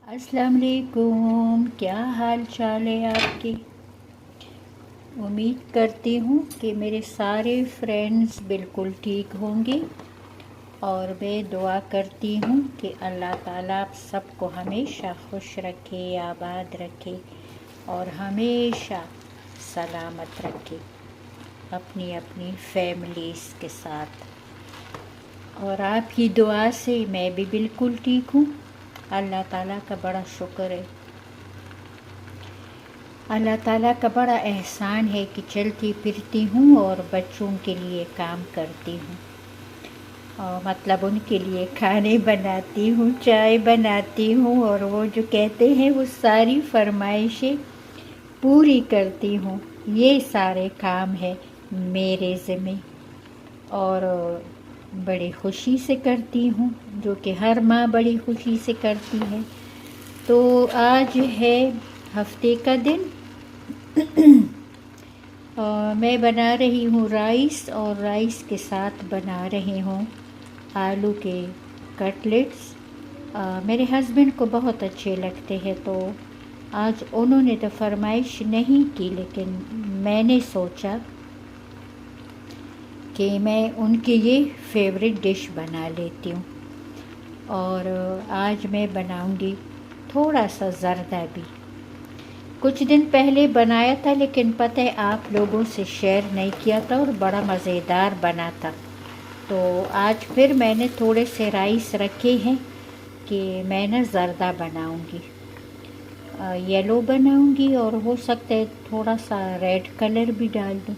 अस्सलाम वालेकुम। क्या हाल चाल है आपके? उम्मीद करती हूँ कि मेरे सारे फ्रेंड्स बिल्कुल ठीक होंगे और मैं दुआ करती हूँ कि अल्लाह ताला आप सबको हमेशा खुश रखे, आबाद रखे और हमेशा सलामत रखे अपनी अपनी फैमिलीज़ के साथ। और आपकी दुआ से मैं भी बिल्कुल ठीक हूँ। अल्लाह ताला का बड़ा शुक्र है। अल्लाह ताला का बड़ा एहसान है कि चलती फिरती हूँ और बच्चों के लिए काम करती हूँ, और मतलब उनके लिए खाने बनाती हूँ, चाय बनाती हूँ और वो जो कहते हैं वो सारी फरमाइशें पूरी करती हूँ। ये सारे काम है मेरे ज़िम्मे और बड़ी खुशी से करती हूँ, जो कि हर माँ बड़ी खुशी से करती है। तो आज है हफ्ते का दिन। मैं बना रही हूँ राइस और राइस के साथ बना रही हूँ आलू के कटलेट्स। मेरे हस्बैंड को बहुत अच्छे लगते हैं, तो आज उन्होंने तो फरमाइश नहीं की, लेकिन मैंने सोचा कि मैं उनकी ये फेवरेट डिश बना लेती हूँ। और आज मैं बनाऊँगी थोड़ा सा ज़र्दा भी। कुछ दिन पहले बनाया था, लेकिन पता है आप लोगों से शेयर नहीं किया था और बड़ा मज़ेदार बना था। तो आज फिर मैंने थोड़े से राइस रखे हैं कि मैं ना ज़र्दा बनाऊंगी, येलो बनाऊंगी और हो सकता है थोड़ा सा रेड कलर भी डाल दूं।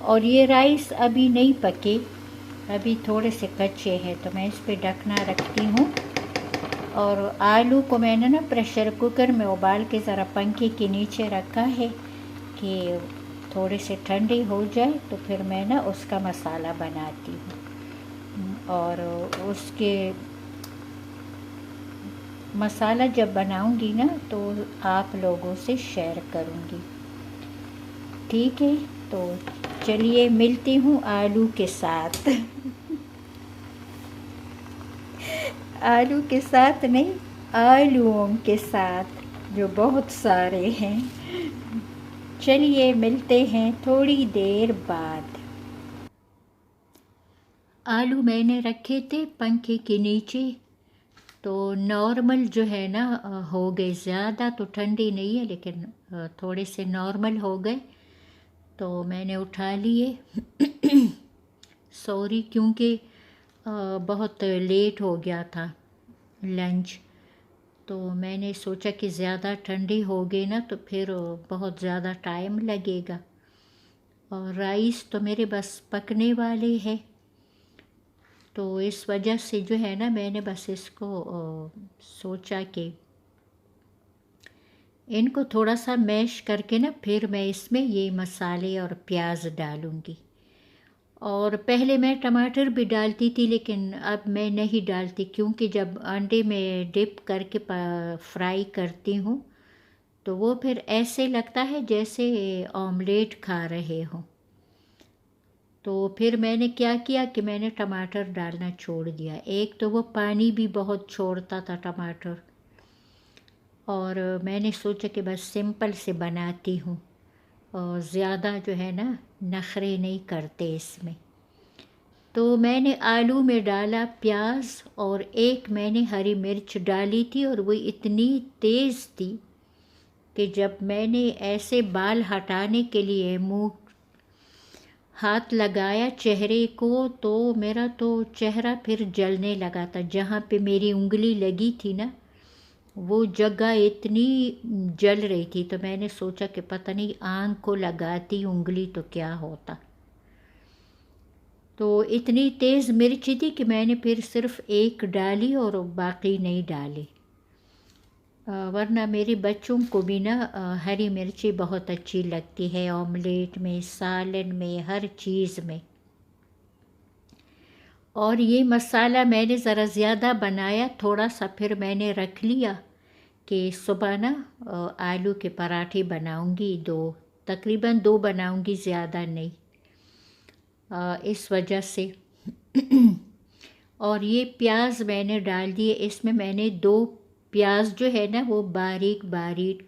और ये राइस अभी नहीं पके, अभी थोड़े से कच्चे हैं, तो मैं इस पे ढकना रखती हूँ। और आलू को मैंने ना प्रेशर कुकर में उबाल के ज़रा पंखे के नीचे रखा है कि थोड़े से ठंडे हो जाए, तो फिर मैं ना उसका मसाला बनाती हूँ। और उसके मसाला जब बनाऊंगी ना तो आप लोगों से शेयर करूंगी, ठीक है? तो चलिए मिलती हूँ आलू के साथ। आलू के साथ नहीं, आलूओं के साथ, जो बहुत सारे हैं। चलिए मिलते हैं थोड़ी देर बाद। आलू मैंने रखे थे पंखे के नीचे, तो नॉर्मल जो है ना हो गए, ज़्यादा तो ठंडी नहीं है लेकिन थोड़े से नॉर्मल हो गए, तो मैंने उठा लिए। सॉरी, क्योंकि बहुत लेट हो गया था लंच, तो मैंने सोचा कि ज़्यादा ठंडी हो गई ना तो फिर बहुत ज़्यादा टाइम लगेगा। और राइस तो मेरे बस पकने वाले हैं, तो इस वजह से जो है ना मैंने बस इसको सोचा कि इनको थोड़ा सा मैश करके ना फिर मैं इसमें ये मसाले और प्याज डालूँगी। और पहले मैं टमाटर भी डालती थी, लेकिन अब मैं नहीं डालती, क्योंकि जब अंडे में डिप करके फ्राई करती हूँ तो वो फिर ऐसे लगता है जैसे ऑमलेट खा रहे हो। तो फिर मैंने क्या किया कि मैंने टमाटर डालना छोड़ दिया। एक तो वो पानी भी बहुत छोड़ता था टमाटर, और मैंने सोचा कि बस सिंपल से बनाती हूँ और ज़्यादा जो है ना नखरे नहीं करते इसमें। तो मैंने आलू में डाला प्याज और एक मैंने हरी मिर्च डाली थी, और वो इतनी तेज़ थी कि जब मैंने ऐसे बाल हटाने के लिए मुंह हाथ लगाया चेहरे को, तो मेरा तो चेहरा फिर जलने लगा था। जहाँ पे मेरी उंगली लगी थी ना, वो जगह इतनी जल रही थी, तो मैंने सोचा कि पता नहीं आँख को लगाती उंगली तो क्या होता। तो इतनी तेज़ मिर्ची थी कि मैंने फिर सिर्फ एक डाली और बाकी नहीं डाली। वरना मेरे बच्चों को भी ना हरी मिर्ची बहुत अच्छी लगती है, ऑमलेट में, सालन में, हर चीज़ में। और ये मसाला मैंने ज़रा ज़्यादा बनाया, थोड़ा सा फिर मैंने रख लिया कि सुबह ना आलू के पराठे बनाऊंगी, तकरीबन दो बनाऊंगी, ज़्यादा नहीं, इस वजह से। और ये प्याज मैंने डाल दिए, इसमें मैंने 2 प्याज जो है ना वो बारीक बारीक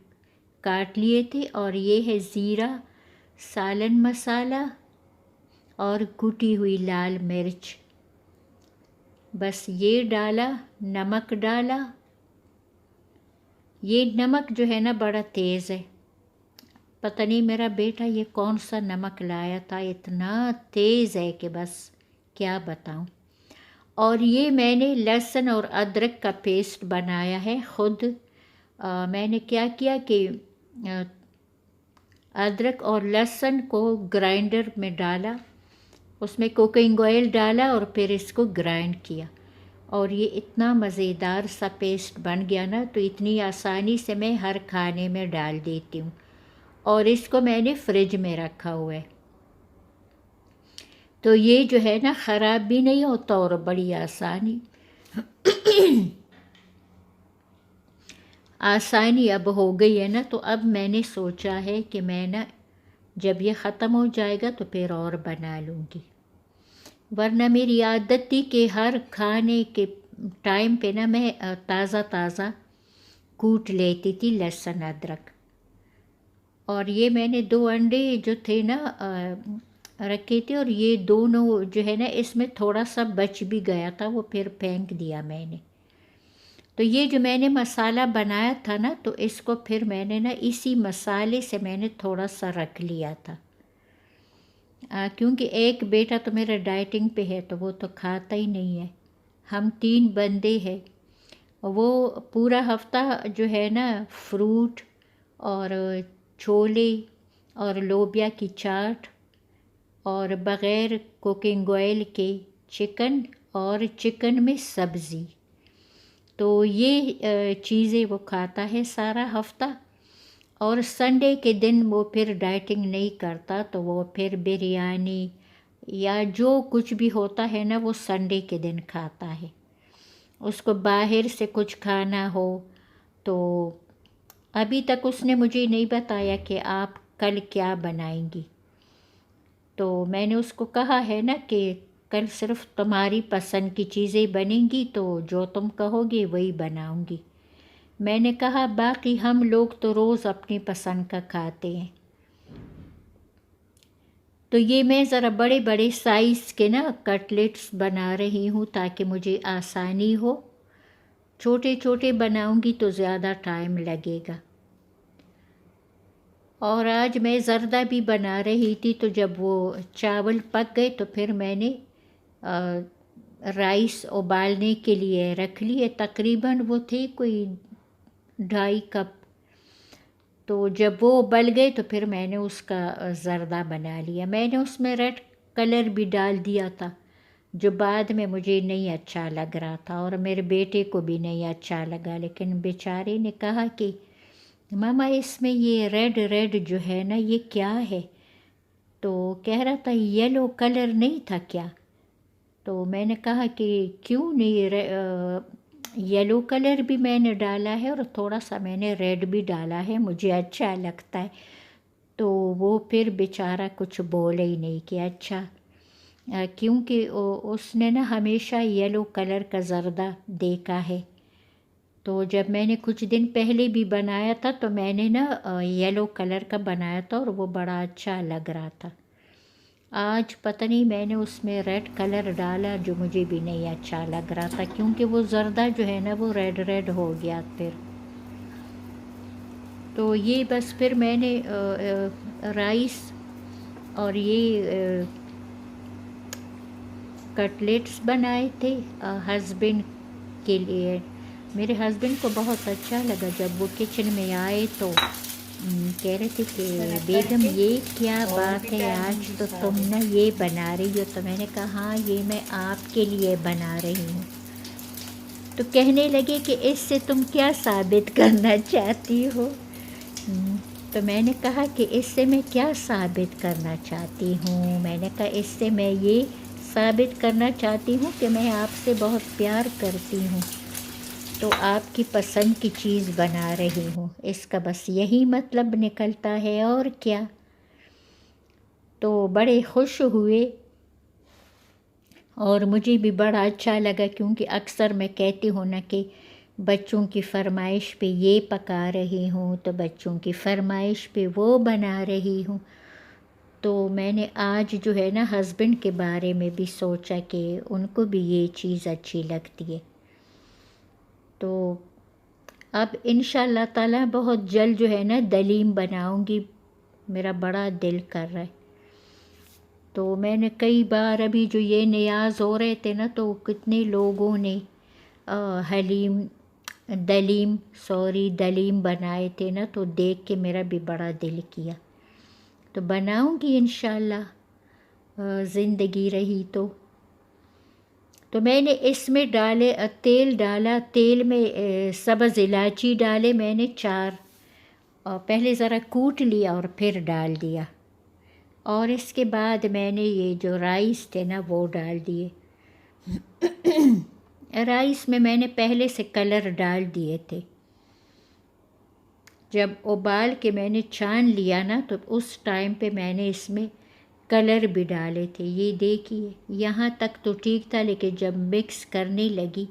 काट लिए थे, और ये है ज़ीरा, सालन मसाला और कुटी हुई लाल मिर्च। बस ये डाला, नमक डाला। ये नमक जो है ना बड़ा तेज़ है, पता नहीं मेरा बेटा ये कौन सा नमक लाया था, इतना तेज़ है कि बस क्या बताऊं। और ये मैंने लहसुन और अदरक का पेस्ट बनाया है खुद। मैंने क्या किया कि अदरक और लहसुन को ग्राइंडर में डाला, उसमें कुकिंग ऑयल डाला और फिर इसको ग्राइंड किया, और ये इतना मज़ेदार सा पेस्ट बन गया ना, तो इतनी आसानी से मैं हर खाने में डाल देती हूँ। और इसको मैंने फ्रिज में रखा हुआ है, तो ये जो है ना ख़राब भी नहीं होता और बड़ी आसानी अब हो गई है ना। तो अब मैंने सोचा है कि मैं ना जब ये ख़त्म हो जाएगा तो फिर और बना लूँगी, वरना मेरी आदत थी कि हर खाने के टाइम पे ना मैं ताज़ा ताज़ा कूट लेती थी लहसुन अदरक। और ये मैंने 2 अंडे जो थे ना रखे थे, और ये दोनों जो है ना इसमें थोड़ा सा बच भी गया था, वो फिर फेंक दिया मैंने। तो ये जो मैंने मसाला बनाया था ना, तो इसको फिर मैंने ना इसी मसाले से मैंने थोड़ा सा रख लिया था, क्योंकि एक बेटा तो मेरा डाइटिंग पे है तो वो तो खाता ही नहीं है। हम 3 बंदे हैं, वो पूरा हफ्ता जो है ना फ्रूट और छोले और लोबिया की चाट और बग़ैर कुकिंग ऑयल के चिकन और चिकन में सब्ज़ी, तो ये चीज़ें वो खाता है सारा हफ्ता। और संडे के दिन वो फिर डाइटिंग नहीं करता, तो वो फिर बिरयानी या जो कुछ भी होता है ना वो संडे के दिन खाता है। उसको बाहर से कुछ खाना हो तो अभी तक उसने मुझे नहीं बताया कि आप कल क्या बनाएंगी। तो मैंने उसको कहा है ना कि कल सिर्फ तुम्हारी पसंद की चीज़ें बनेंगी, तो जो तुम कहोगे वही बनाऊंगी। मैंने कहा बाकी हम लोग तो रोज़ अपनी पसंद का खाते हैं। तो ये मैं ज़रा बड़े बड़े साइज़ के ना कटलेट्स बना रही हूँ ताकि मुझे आसानी हो। छोटे छोटे बनाऊंगी तो ज़्यादा टाइम लगेगा। और आज मैं ज़र्दा भी बना रही थी, तो जब वो चावल पक गए तो फिर मैंने राइस उबालने के लिए रख लिए। तकरीबन वो थे कोई 2.5 कप। तो जब वो उबल गए तो फिर मैंने उसका ज़र्दा बना लिया। मैंने उसमें रेड कलर भी डाल दिया था, जो बाद में मुझे नहीं अच्छा लग रहा था और मेरे बेटे को भी नहीं अच्छा लगा। लेकिन बेचारे ने कहा कि मामा इसमें ये रेड रेड जो है ना ये क्या है, तो कह रहा था येलो कलर नहीं था क्या। तो मैंने कहा कि क्यों नहीं, येलो कलर भी मैंने डाला है और थोड़ा सा मैंने रेड भी डाला है, मुझे अच्छा लगता है। तो वो फिर बेचारा कुछ बोले ही नहीं कि अच्छा, क्योंकि उसने ना हमेशा येलो कलर का ज़र्दा देखा है। तो जब मैंने कुछ दिन पहले भी बनाया था तो मैंने ना येलो कलर का बनाया था और वो बड़ा अच्छा लग रहा था। आज पता नहीं मैंने उसमें रेड कलर डाला जो मुझे भी नहीं अच्छा लग रहा था, क्योंकि वो ज़र्दा जो है ना वो रेड रेड हो गया फिर। तो ये बस फिर मैंने राइस और ये कटलेट्स बनाए थे हस्बैंड के लिए। मेरे हस्बैंड को बहुत अच्छा लगा जब वो किचन में आए तो कह रहे थे कि बेगम ये क्या बात है, आज तो तुम ना ये बना रही हो। तो मैंने कहा हाँ ये मैं आपके लिए बना रही हूँ। तो कहने लगे कि इससे तुम क्या साबित करना चाहती हो। तो मैंने कहा कि इससे मैं क्या साबित करना चाहती हूँ। मैंने कहा इससे मैं ये साबित करना चाहती हूँ कि मैं आपसे बहुत प्यार करती हूँ, तो आपकी पसंद की चीज़ बना रही हूँ, इसका बस यही मतलब निकलता है और क्या। तो बड़े खुश हुए और मुझे भी बड़ा अच्छा लगा, क्योंकि अक्सर मैं कहती हूँ ना कि बच्चों की फ़रमाइश पे ये पका रही हूँ, तो बच्चों की फ़रमाइश पे वो बना रही हूँ। तो मैंने आज जो है ना हस्बैंड के बारे में भी सोचा कि उनको भी ये चीज़ अच्छी लगती है। तो अब इंशाअल्लाह ताला बहुत जल्द जो है ना दलीम बनाऊंगी, मेरा बड़ा दिल कर रहा है। तो मैंने कई बार अभी जो ये नियाज़ हो रहे थे ना, तो कितने लोगों ने हलीम दलीम बनाए थे ना, तो देख के मेरा भी बड़ा दिल किया। तो बनाऊंगी इंशाअल्लाह, ज़िंदगी रही तो मैंने इसमें डाले तेल डाला, तेल में सब्ज़ इलायची डाले मैंने 4, और पहले ज़रा कूट लिया और फिर डाल दिया। और इसके बाद मैंने ये जो राइस थे ना वो डाल दिए। राइस में मैंने पहले से कलर डाल दिए थे। जब उबाल के मैंने छान लिया ना, तो उस टाइम पे मैंने इसमें कलर भी डाले थे। ये देखिए, यहाँ तक तो ठीक था, लेकिन जब मिक्स करने लगी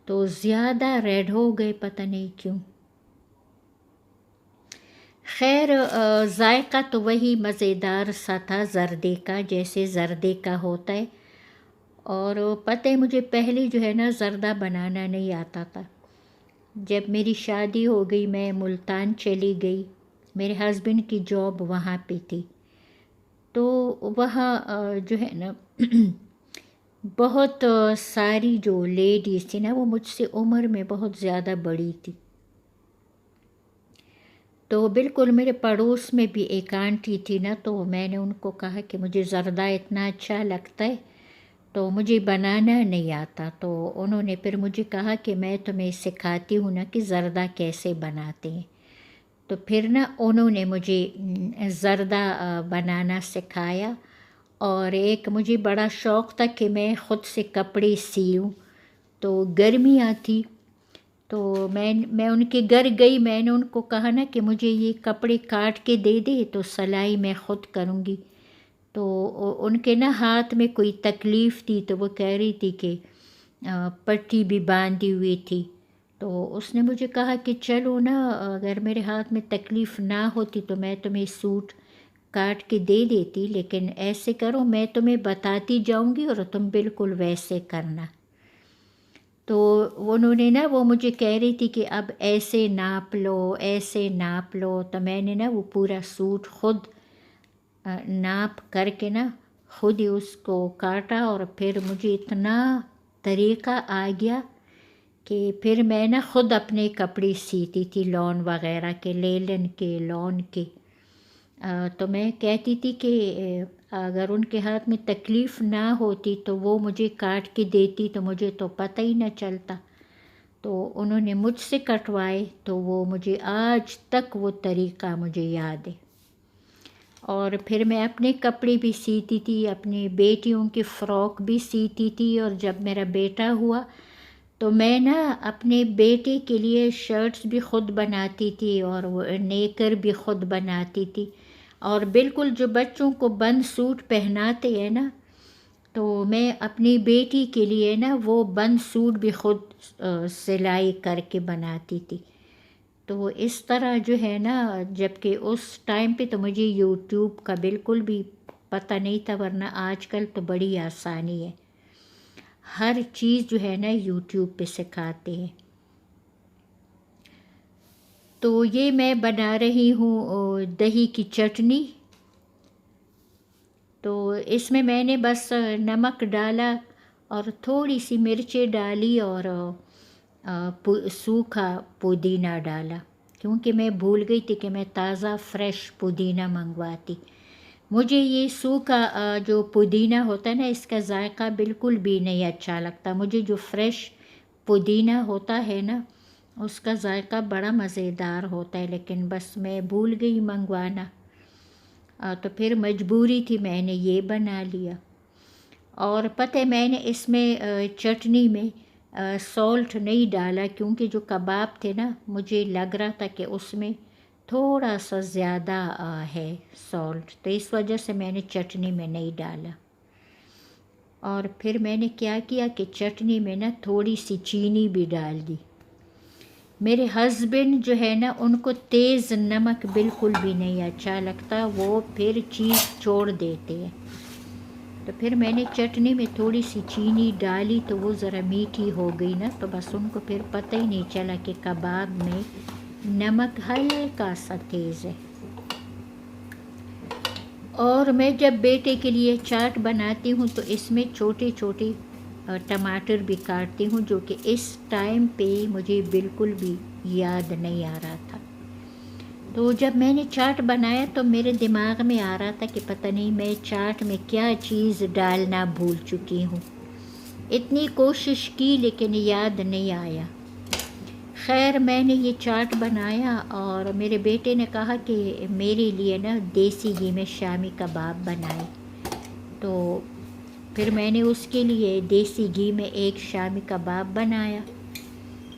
तो ज़्यादा रेड हो गए, पता नहीं क्यों। खैर, जायका तो वही मज़ेदार सा था, ज़र्दे का, जैसे ज़र्दे का होता है। और पता है, मुझे पहले जो है ना ज़र्दा बनाना नहीं आता था। जब मेरी शादी हो गई, मैं मुल्तान चली गई, मेरे हस्बैंड की जॉब वहाँ पे थी। तो वहाँ जो है ना बहुत सारी जो लेडीज़ थी ना, वो मुझसे उम्र में बहुत ज़्यादा बड़ी थी। तो बिल्कुल मेरे पड़ोस में भी एक आंटी थी ना, तो मैंने उनको कहा कि मुझे ज़र्दा इतना अच्छा लगता है, तो मुझे बनाना नहीं आता। तो उन्होंने फिर मुझे कहा कि मैं तुम्हें सिखाती हूँ ना कि ज़र्दा कैसे बनाते हैं। तो फिर ना उन्होंने मुझे ज़र्दा बनाना सिखाया। और एक मुझे बड़ा शौक़ था कि मैं ख़ुद से कपड़े सियूँ। तो गर्मियाँ थी, तो मैं उनके घर गई, मैंने उनको कहा ना कि मुझे ये कपड़े काट के दे दे, तो सिलाई मैं ख़ुद करूँगी। तो उनके ना हाथ में कोई तकलीफ़ थी, तो वो कह रही थी कि पट्टी भी बांधी हुई थी। तो उसने मुझे कहा कि चलो ना, अगर मेरे हाथ में तकलीफ़ ना होती तो मैं तुम्हें सूट काट के दे देती, लेकिन ऐसे करो, मैं तुम्हें बताती जाऊंगी और तुम बिल्कुल वैसे करना। तो उन्होंने ना, वो मुझे कह रही थी कि अब ऐसे नाप लो, ऐसे नाप लो। तो मैंने ना वो पूरा सूट खुद नाप करके ना खुद ही उसको काटा, और फिर मुझे इतना तरीक़ा आ गया कि फिर मैं ना खुद अपने कपड़े सीती थी, लॉन वग़ैरह के, लेलन के, लॉन के। तो मैं कहती थी कि अगर उनके हाथ में तकलीफ़ ना होती तो वो मुझे काट के देती, तो मुझे तो पता ही ना चलता। तो उन्होंने मुझसे कटवाए, तो वो मुझे आज तक वो तरीक़ा मुझे याद है। और फिर मैं अपने कपड़े भी सीती थी, अपनी बेटियों की फ़्रॉक भी सीती थी। और जब मेरा बेटा हुआ, तो मैं ना अपने बेटे के लिए शर्ट्स भी ख़ुद बनाती थी, और वो नेकर भी ख़ुद बनाती थी। और बिल्कुल जो बच्चों को बंद सूट पहनाते हैं ना, तो मैं अपनी बेटी के लिए ना वो बंद सूट भी ख़ुद सिलाई करके बनाती थी। तो इस तरह जो है ना, जबकि उस टाइम पे तो मुझे यूट्यूब का बिल्कुल भी पता नहीं था, वरना आजकल तो बड़ी आसानी है, हर चीज़ जो है ना यूट्यूब पे सिखाते हैं। तो ये मैं बना रही हूँ दही की चटनी। तो इसमें मैंने बस नमक डाला और थोड़ी सी मिर्चें डाली, और सूखा पुदीना डाला, क्योंकि मैं भूल गई थी कि मैं ताज़ा फ्रेश पुदीना मंगवाती। मुझे ये सूखा जो पुदीना होता है ना, इसका जायका बिल्कुल भी नहीं अच्छा लगता। मुझे जो फ्रेश पुदीना होता है ना, उसका जायका बड़ा मज़ेदार होता है, लेकिन बस मैं भूल गई मंगवाना। तो फिर मजबूरी थी, मैंने ये बना लिया। और पता है, मैंने इसमें चटनी में सॉल्ट नहीं डाला, क्योंकि जो कबाब थे ना, मुझे लग रहा था कि उसमें थोड़ा सा ज़्यादा है सॉल्ट, तो इस वजह से मैंने चटनी में नहीं डाला। और फिर मैंने क्या किया कि चटनी में ना थोड़ी सी चीनी भी डाल दी। मेरे हस्बैंड जो है ना, उनको तेज़ नमक बिल्कुल भी नहीं अच्छा लगता, वो फिर चीज़ छोड़ देते हैं। तो फिर मैंने चटनी में थोड़ी सी चीनी डाली तो वो ज़रा मीठी हो गई ना, तो बस उनको फिर पता ही नहीं चला कि कबाब में नमक हल्का सा तेज़ है। और मैं जब बेटे के लिए चाट बनाती हूँ तो इसमें छोटे छोटे टमाटर भी काटती हूँ, जो कि इस टाइम पे मुझे बिल्कुल भी याद नहीं आ रहा था। तो जब मैंने चाट बनाया तो मेरे दिमाग में आ रहा था कि पता नहीं मैं चाट में क्या चीज़ डालना भूल चुकी हूँ। इतनी कोशिश की लेकिन याद नहीं आया। खैर मैंने ये चाट बनाया और मेरे बेटे ने कहा कि मेरे लिए ना देसी घी में शामी कबाब बनाए। तो फिर मैंने उसके लिए देसी घी में एक शामी कबाब बनाया।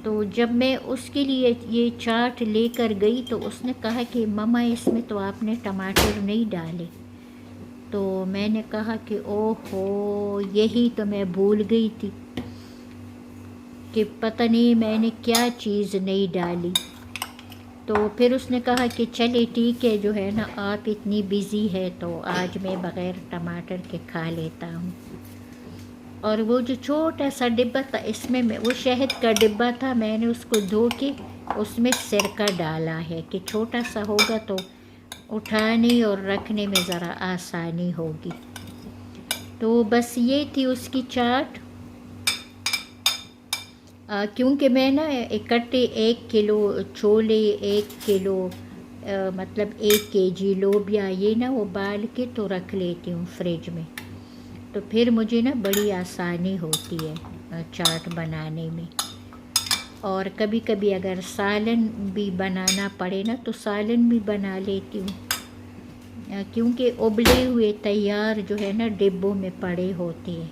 तो जब मैं उसके लिए ये चाट लेकर गई तो उसने कहा कि मम्मा इसमें तो आपने टमाटर नहीं डाले। तो मैंने कहा कि ओहो, यही तो मैं भूल गई थी कि पता नहीं मैंने क्या चीज़ नहीं डाली। तो फिर उसने कहा कि चले ठीक है, जो है ना आप इतनी बिज़ी है तो आज मैं बग़ैर टमाटर के खा लेता हूँ। और वो जो छोटा सा डिब्बा था, इसमें मैं वो शहद का डिब्बा था, मैंने उसको धो के उसमें सिरका डाला है कि छोटा सा होगा तो उठाने और रखने में ज़रा आसानी होगी। तो बस ये थी उसकी चाट। क्योंकि मैं ना इकट्ठे 1 किलो छोले, 1 किलो मतलब 1 kg लोबिया, ये ना उबाल के तो रख लेती हूँ फ्रिज में। तो फिर मुझे ना बड़ी आसानी होती है चाट बनाने में। और कभी कभी अगर सालन भी बनाना पड़े ना तो सालन भी बना लेती हूँ, क्योंकि उबले हुए तैयार जो है ना डिब्बों में पड़े होते हैं।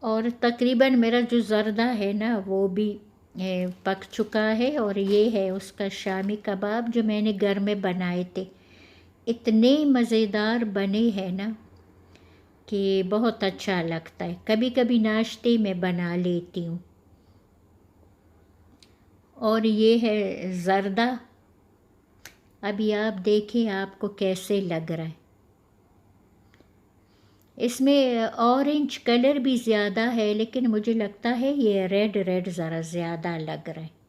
और तकरीबन मेरा जो ज़र्दा है ना वो भी पक चुका है। और ये है उसका शामी कबाब जो मैंने घर में बनाए थे। इतने मज़ेदार बने हैं ना कि बहुत अच्छा लगता है। कभी कभी नाश्ते में बना लेती हूँ। और ये है ज़र्दा, अभी आप देखें आपको कैसे लग रहा है। इसमें ऑरेंज कलर भी ज़्यादा है, लेकिन मुझे लगता है ये रेड रेड ज़रा ज़्यादा लग रहा है।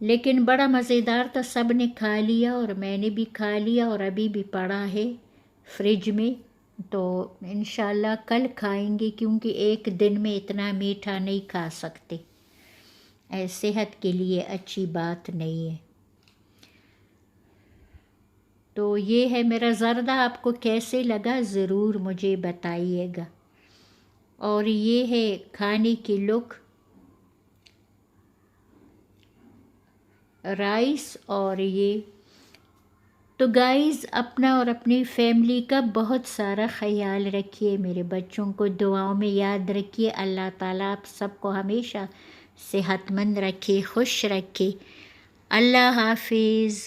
लेकिन बड़ा मज़ेदार था, सब ने खा लिया और मैंने भी खा लिया और अभी भी पड़ा है फ्रिज में। तो इंशाल्लाह कल खाएंगे, क्योंकि एक दिन में इतना मीठा नहीं खा सकते, सेहत के लिए अच्छी बात नहीं है। तो ये है मेरा ज़र्दा, आपको कैसे लगा ज़रूर मुझे बताइएगा। और ये है खाने की लुक, राइस। और ये तो गाइज़, अपना और अपनी फैमिली का बहुत सारा ख्याल रखिए, मेरे बच्चों को दुआओं में याद रखिए। अल्लाह ताला आप सबको हमेशा सेहतमंद रखे, खुश रखे। अल्लाह हाफिज़।